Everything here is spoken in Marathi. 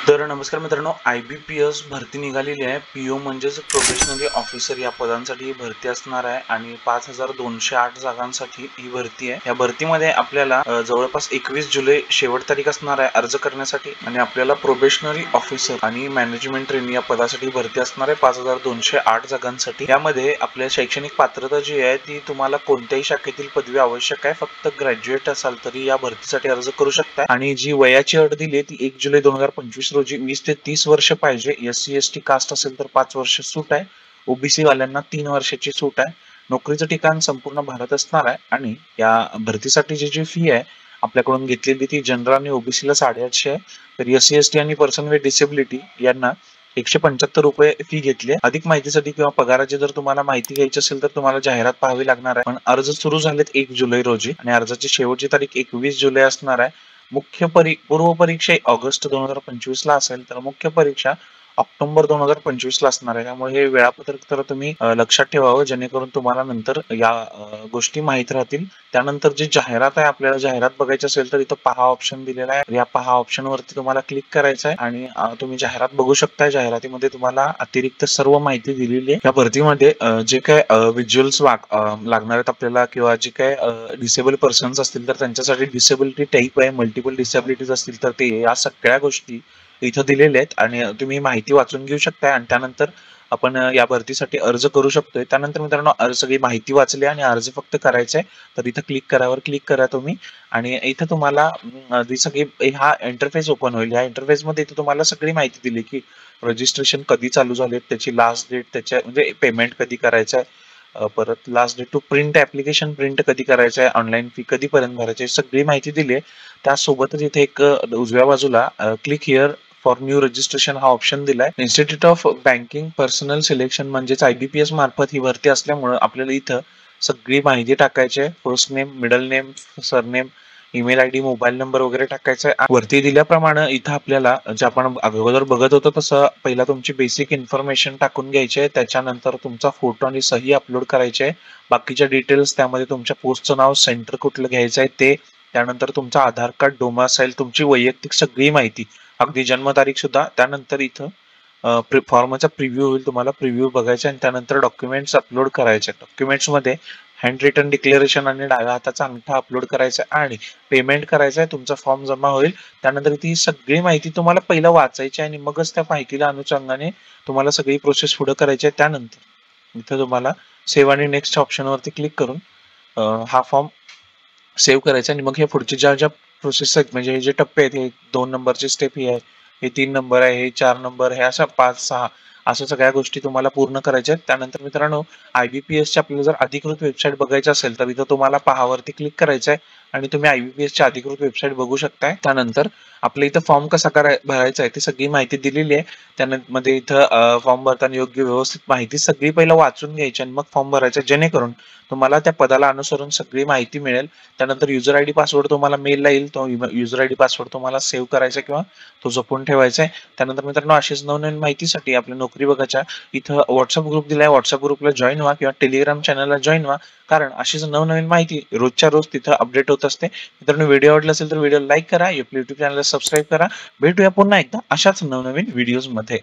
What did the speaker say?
तर नमस्कार मित्रांनो, IBPS भरती निघालेली आहे. PO म्हणजेच प्रोबेशनरी ऑफिसर या पदांसाठी ही भरती असणार आहे आणि 5208 जागांसाठी ही भरती आहे. या भरतीमध्ये आपल्याला जवळपास 21 जुलै शेवट तारीख असणार आहे अर्ज करण्यासाठी आणि आपल्याला प्रोबेशनरी ऑफिसर आणि मॅनेजमेंट ट्रेनी या पदासाठी भरती असणार आहे 5208 जागांसाठी. यामध्ये आपल्या शैक्षणिक पात्रता जी आहे ती तुम्हाला कोणत्याही शाखेतील पदवी आवश्यक आहे. फक्त ग्रॅज्युएट असाल तरी या भरतीसाठी अर्ज करू शकता आणि जी वयाची अट दिली आहे ती 1 जुलै 2025 रोजी 20 ते 30 वर्ष पाहिजे. SC/ST कास्ट असेल तर 5 वर्ष सूट आहे. OBC वाल्यांना 3 वर्षाची सूट आहे. नोकरीचं ठिकाण संपूर्ण भारत असणार आहे आणि या भरतीसाठी जी फी आहे आपल्याकडून घेतलेली ती जनरल आणि OBC ला 850 आहे. तर SC/ST आणि पर्सन विथ डिसेबिलिटी यांना 175 रुपये फी घेतली आहे. अधिक माहितीसाठी किंवा पगाराची जर तुम्हाला माहिती घ्यायची असेल तर तुम्हाला जाहिरात पाहावी लागणार आहे. पण अर्ज सुरू झालेत 1 जुलै रोजी आणि अर्जाची शेवटची तारीख 21 जुलै असणार आहे. पूर्व परीक्षा ऑगस्ट 2025 ला असेल तर मुख्य परीक्षा ऑक्टोबर 2025 ला असणार आहे. त्यामुळे हे वेळापत्रक तर तुम्ही लक्षात ठेवावं जेणेकरून तुम्हाला नंतर या गोष्टी माहित राहतील. त्यानंतर जी जाहिरात आहे आपल्याला जाहिरात बघायची असेल तर इथं पहा ऑप्शन दिलेला आहे. या पहा ऑप्शन वरती तुम्हाला क्लिक करायचं आहे आणि तुम्ही जाहिरात बघू शकता. जाहिरातीमध्ये तुम्हाला अतिरिक्त सर्व माहिती दिलेली आहे. या भरतीमध्ये जे काय व्हिज्युअल्स लागणार आहेत आपल्याला किंवा जे काय डिसेबल पर्सन्स असतील तर त्यांच्यासाठी डिसेबिलिटी टाईप आहे. मल्टिपल डिसेबिलिटीज असतील तर ते या सगळ्या गोष्टी इथं दिलेले आहेत आणि तुम्ही माहिती वाचून घेऊ शकता आणि त्यानंतर आपण या भरतीसाठी अर्ज करू शकतोय. त्यानंतर मित्रांनो सगळी माहिती वाचली आणि अर्ज फक्त करायचा आहे तर इथं क्लिक करा तुम्ही आणि इथं तुम्हाला सगळी हा इंटरफेस ओपन होईल. या इंटरफेस मध्ये इथं तुम्हाला सगळी माहिती दिली की रजिस्ट्रेशन कधी चालू झाले, त्याची लास्ट डेट, त्याच्या म्हणजे पेमेंट कधी करायचं आहे, परत last date to print application print कधी करायचं आहे, ऑनलाईन फी कधीपर्यंत भरायची, सगळी माहिती दिली आहे. त्यासोबतच इथे एक उजव्या बाजूला click here for new registration हा ऑप्शन दिलाय. Institute of banking personal selection म्हणजेच IBPS मार्फत ही भरती असल्यामुळे आपल्याला इथं सगळी माहिती टाकायची आहे. First name, middle name, surname, email ID, mobile number वगैरे टाकायचा आहे. वरती दिल्याप्रमाणे इथं आपल्याला जे आपण अगोदर बघत होतो तसं पहिला तुमची बेसिक इन्फॉर्मेशन टाकून घ्यायची आहे. त्याच्यानंतर तुमचा फोटो आणि सही अपलोड करायची आहे. बाकीच्या डिटेल्स त्यामध्ये तुमच्या पोस्टचं नाव, सेंटर कुठलं घ्यायचं आहे ते, त्यानंतर तुमचा आधार कार्ड, डोमासाईल, तुमची वैयक्तिक सगळी माहिती, अगदी जन्मतारीख सुद्धा. त्यानंतर इथं फॉर्मचा प्रिव्ह्यू होईल, तुम्हाला प्रिव्ह्यू बघायचा आणि त्यानंतर डॉक्युमेंट्स अपलोड करायचे. डॉक्युमेंट्स मध्ये हँड रिटन डिक्लेरेशन आणि डाव्या हाताचा अंगठा अपलोड करायचा आणि पेमेंट करायचा आहे. तुमचा फॉर्म जमा होईल. त्यानंतर ती सगळी माहिती तुम्हाला पहिलं वाचायची आणि मगच त्या माहितीला अनुषंगाने तुम्हाला सगळी प्रोसेस पुढे करायची आहे. त्यानंतर इथं तुम्हाला सेव्ह आणि नेक्स्ट ऑप्शन वरती क्लिक करून हा फॉर्म सेव्ह करायचा आणि मग हे पुढचे ज्या प्रोसेस आहेत म्हणजे हे जे टप्पे आहेत, हे 2 नंबरची स्टेप ही आहे, हे 3 नंबर आहे, हे 4 नंबर, हे अशा 5-6 अशा सगळ्या गोष्टी तुम्हाला पूर्ण करायच्या आहेत. त्यानंतर मित्रांनो IBPS ची आपल्याला जर अधिकृत वेबसाईट बघायची असेल तर इथं तुम्हाला पहावरती क्लिक करायचं आहे आणि तुम्ही IBPS ची अधिकृत वेबसाईट बघू शकताय. त्यानंतर आपल्या इथं फॉर्म कसा भरायचा आहे ती सगळी माहिती दिलेली आहे. त्यामध्ये इथं फॉर्म भरताना योग्य व्यवस्थित माहिती सगळी पहिला वाचून घ्यायची आणि मग फॉर्म भरायचा जेणेकरून तुम्हाला त्या पदाला अनुसरून सगळी माहिती मिळेल. त्यानंतर युजर ID पासवर्ड तुम्हाला मेलला येईल. तो युजर ID पासवर्ड तुम्हाला सेव्ह करायचा किंवा तो जपून ठेवायचा आहे. त्यानंतर मित्रांनो अशीच नवनवीन माहितीसाठी आपल्या नोकरी बघायच्या इथं व्हॉट्सअप ग्रुप दिलाय. व्हॉट्सअप ग्रुपला जॉईन व्हा किंवा टेलिग्राम चॅनलला जॉईन व्हा, कारण अशीच नवनवीन माहिती रोजच्या रोज तिथं अपडेट होत असते. मित्रांनो व्हिडिओ आवडला असेल तर व्हिडिओ लाईक करा, आपल्या YouTube चॅनलला सबस्क्राईब करा. भेटूया पुन्हा एकदा अशाच नवनवीन व्हिडिओज मध्ये.